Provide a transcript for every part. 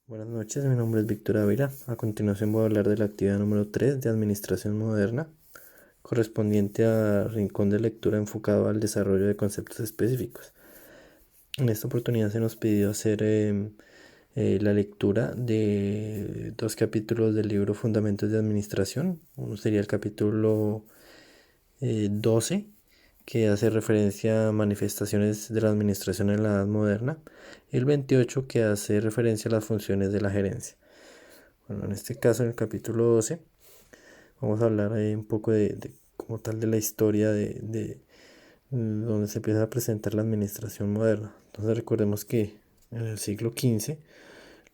Buenas noches, mi nombre es Víctor Ávila. A continuación voy a hablar de la actividad número 3 de Administración Moderna, correspondiente a rincón de lectura enfocado al desarrollo de conceptos específicos. En esta oportunidad se nos pidió hacer la lectura de dos capítulos del libro Fundamentos de Administración. Uno sería el capítulo 12, que hace referencia a manifestaciones de la administración en la Edad Moderna, y el 28, que hace referencia a las funciones de la gerencia. Bueno, en este caso, en el capítulo 12, vamos a hablar ahí un poco como tal de la historia de donde se empieza a presentar la administración moderna. Entonces recordemos que en el siglo XV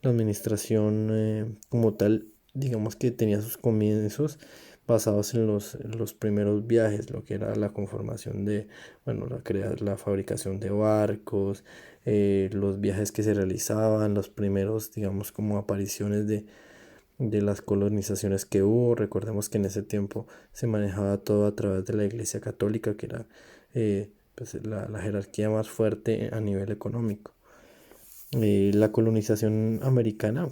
la administración como tal, digamos que tenía sus comienzos basados en los primeros viajes, lo que era la conformación de, bueno, la fabricación de barcos, los viajes que se realizaban, los primeros, digamos, como apariciones de las colonizaciones que hubo. Recordemos que en ese tiempo se manejaba todo a través de la Iglesia Católica, que era pues, la jerarquía más fuerte a nivel económico. La colonización americana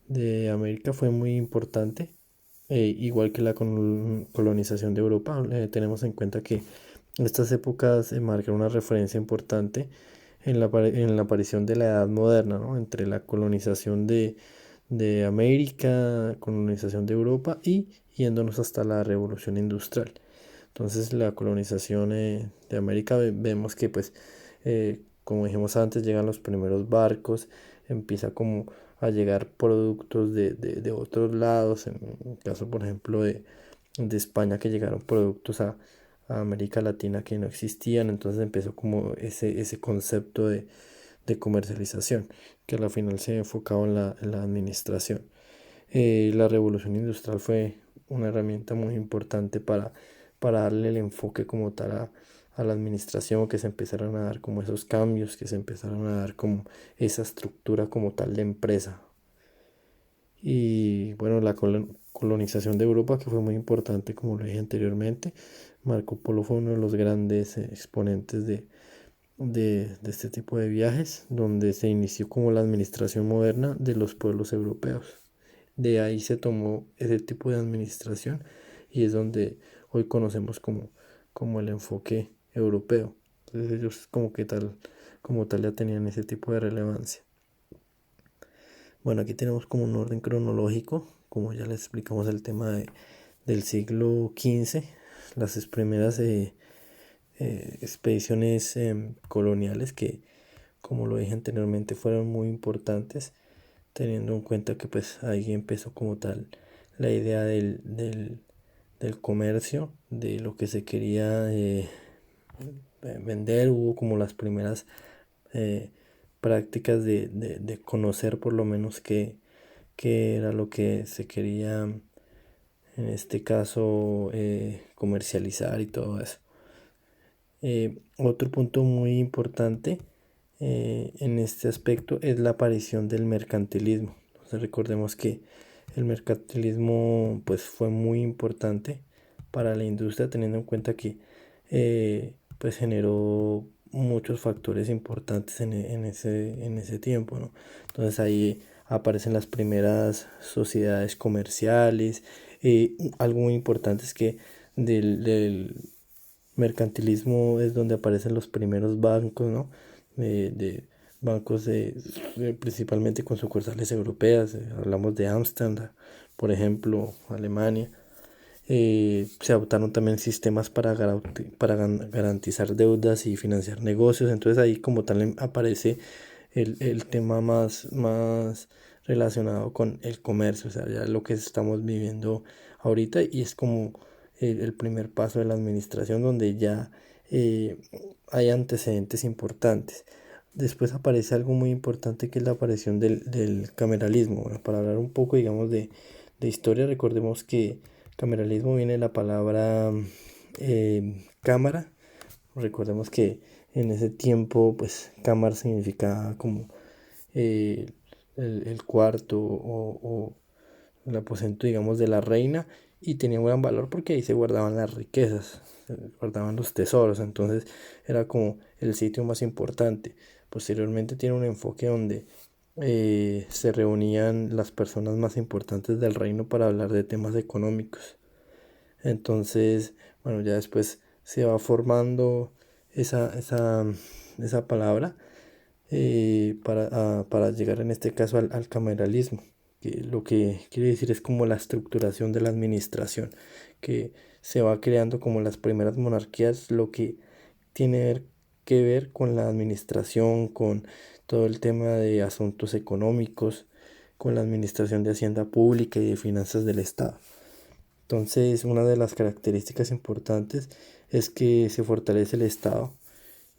de América fue muy importante, igual que la colonización de Europa. Tenemos en cuenta que estas épocas marcan una referencia importante en la aparición de la Edad Moderna, ¿no? Entre la colonización de América, colonización de Europa y yéndonos hasta la Revolución Industrial. Entonces la colonización de América vemos que pues como dijimos antes llegan los primeros barcos, empieza como a llegar productos de otros lados, en el caso por ejemplo de España, que llegaron productos a América Latina que no existían. Entonces empezó como ese concepto de comercialización, que a la final se enfocaba en la administración. La revolución industrial fue una herramienta muy importante para darle el enfoque como tal a la administración, que se empezaran a dar como esos cambios, que se empezaran a dar como esa estructura como tal de empresa. Y bueno, la colonización de Europa, que fue muy importante, como lo dije anteriormente. Marco Polo fue uno de los grandes exponentes de este tipo de viajes, donde se inició como la administración moderna de los pueblos europeos. De ahí se tomó ese tipo de administración y es donde hoy conocemos como el enfoque europeo. Entonces ellos como tal ya tenían ese tipo de relevancia. Bueno, aquí tenemos como un orden cronológico, como ya les explicamos el tema del siglo XV, las primeras expediciones coloniales que, como lo dije anteriormente, fueron muy importantes, teniendo en cuenta que pues ahí empezó como tal la idea del comercio, de lo que se quería vender. Hubo como las primeras eh, prácticas de conocer por lo menos qué era lo que se quería, en este caso, comercializar y todo eso. Otro punto muy importante en este aspecto es la aparición del mercantilismo. Entonces recordemos que el mercantilismo pues fue muy importante para la industria, teniendo en cuenta que pues generó muchos factores importantes en ese tiempo, ¿no? Entonces ahí aparecen las primeras sociedades comerciales. Algo muy importante es que del mercantilismo es donde aparecen los primeros bancos, ¿no? De bancos principalmente con sucursales europeas. Hablamos de Ámsterdam, por ejemplo, Alemania. Se adoptaron también sistemas para garantizar deudas y financiar negocios. Entonces ahí como tal aparece el tema más relacionado con el comercio, o sea, ya lo que estamos viviendo ahorita, y es como el primer paso de la administración, donde ya eh, hay antecedentes importantes. Después aparece algo muy importante, que es la aparición del cameralismo. Bueno, para hablar un poco, digamos, de historia, recordemos que cameralismo viene de la palabra cámara. Recordemos que en ese tiempo, pues, cámara significaba como eh, el cuarto o el aposento, digamos, de la reina, y tenía un gran valor porque ahí se guardaban las riquezas, se guardaban los tesoros. Entonces era como el sitio más importante. Posteriormente tiene un enfoque donde se reunían las personas más importantes del reino para hablar de temas económicos. Entonces, bueno, ya después se va formando esa palabra para llegar en este caso al cameralismo, que lo que quiere decir es como la estructuración de la administración, que se va creando como las primeras monarquías, lo que tiene que ver con la administración, con todo el tema de asuntos económicos, con la administración de hacienda pública y de finanzas del Estado. Entonces, una de las características importantes es que se fortalece el Estado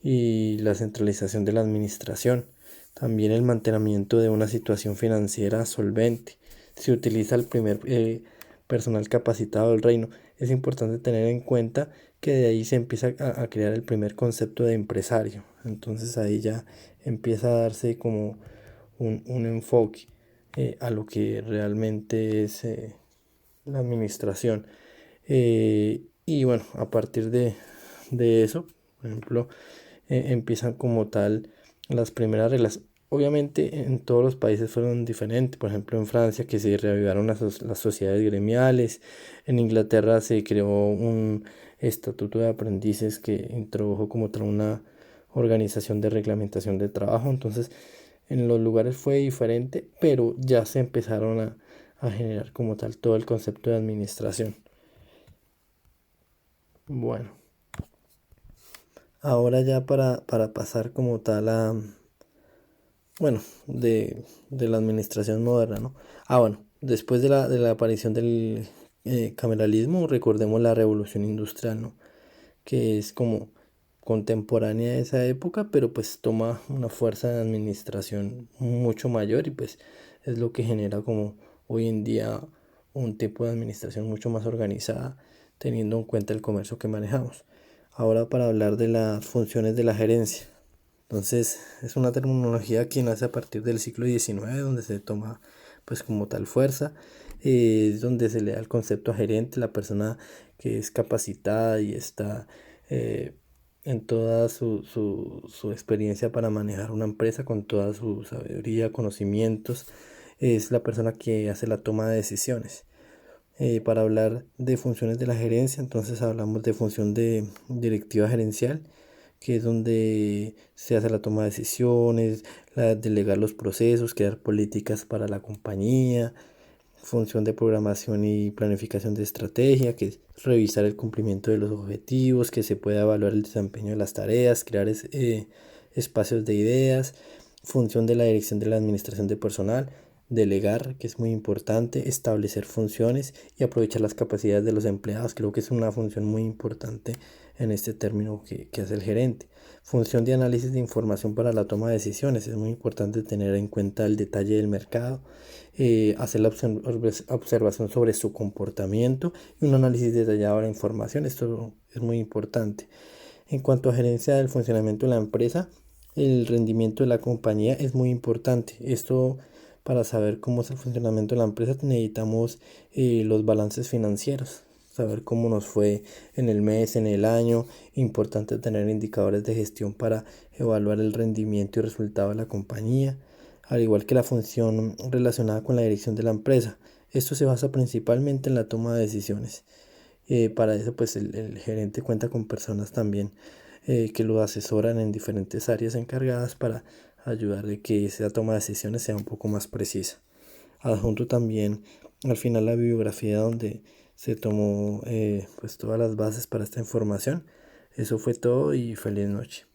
y la centralización de la administración. También el mantenimiento de una situación financiera solvente. Se utiliza el primer personal capacitado del reino. Es importante tener en cuenta que de ahí se empieza a crear el primer concepto de empresario. Entonces ahí ya empieza a darse como un enfoque a lo que realmente es la administración. Y bueno, a partir de eso, por ejemplo, empiezan como tal las primeras reglas. Obviamente en todos los países fueron diferentes, por ejemplo en Francia que se reavivaron las sociedades gremiales, en Inglaterra se creó un estatuto de aprendices que introdujo como tal una organización de reglamentación de trabajo, entonces en los lugares fue diferente, pero ya se empezaron a generar como tal todo el concepto de administración. Bueno, ahora ya para pasar como tal a, bueno, de la administración moderna, ¿no? Bueno, después de la aparición del cameralismo, recordemos la revolución industrial, ¿no? Que es como contemporánea de esa época, pero pues toma una fuerza de administración mucho mayor y pues es lo que genera como hoy en día un tipo de administración mucho más organizada, teniendo en cuenta el comercio que manejamos. Ahora para hablar de las funciones de la gerencia. Entonces es una terminología que nace a partir del siglo XIX, donde se toma pues como tal fuerza, es donde se le da el concepto a gerente, la persona que es capacitada y está eh, en toda su experiencia para manejar una empresa, con toda su sabiduría, conocimientos, es la persona que hace la toma de decisiones. Para hablar de funciones de la gerencia, entonces hablamos de función de directiva gerencial, que es donde se hace la toma de decisiones, delegar los procesos, crear políticas para la compañía, función de programación y planificación de estrategia, que es revisar el cumplimiento de los objetivos, que se pueda evaluar el desempeño de las tareas, crear espacios de ideas, función de la dirección de la administración de personal, delegar, que es muy importante, establecer funciones y aprovechar las capacidades de los empleados. Creo que es una función muy importante en este término que hace el gerente. Función de análisis de información para la toma de decisiones. Es muy importante tener en cuenta el detalle del mercado, hacer la observación sobre su comportamiento y un análisis detallado de la información. Esto es muy importante. En cuanto a gerencia del funcionamiento de la empresa, el rendimiento de la compañía es muy importante. Esto, para saber cómo es el funcionamiento de la empresa, necesitamos los balances financieros, saber cómo nos fue en el mes, en el año. Importante tener indicadores de gestión para evaluar el rendimiento y resultado de la compañía, al igual que la función relacionada con la dirección de la empresa. Esto se basa principalmente en la toma de decisiones. Para eso, pues el gerente cuenta con personas también que lo asesoran en diferentes áreas encargadas para ayudar de que esa toma de decisiones sea un poco más precisa. Adjunto también al final la bibliografía donde se tomó pues todas las bases para esta información. Eso fue todo y feliz noche.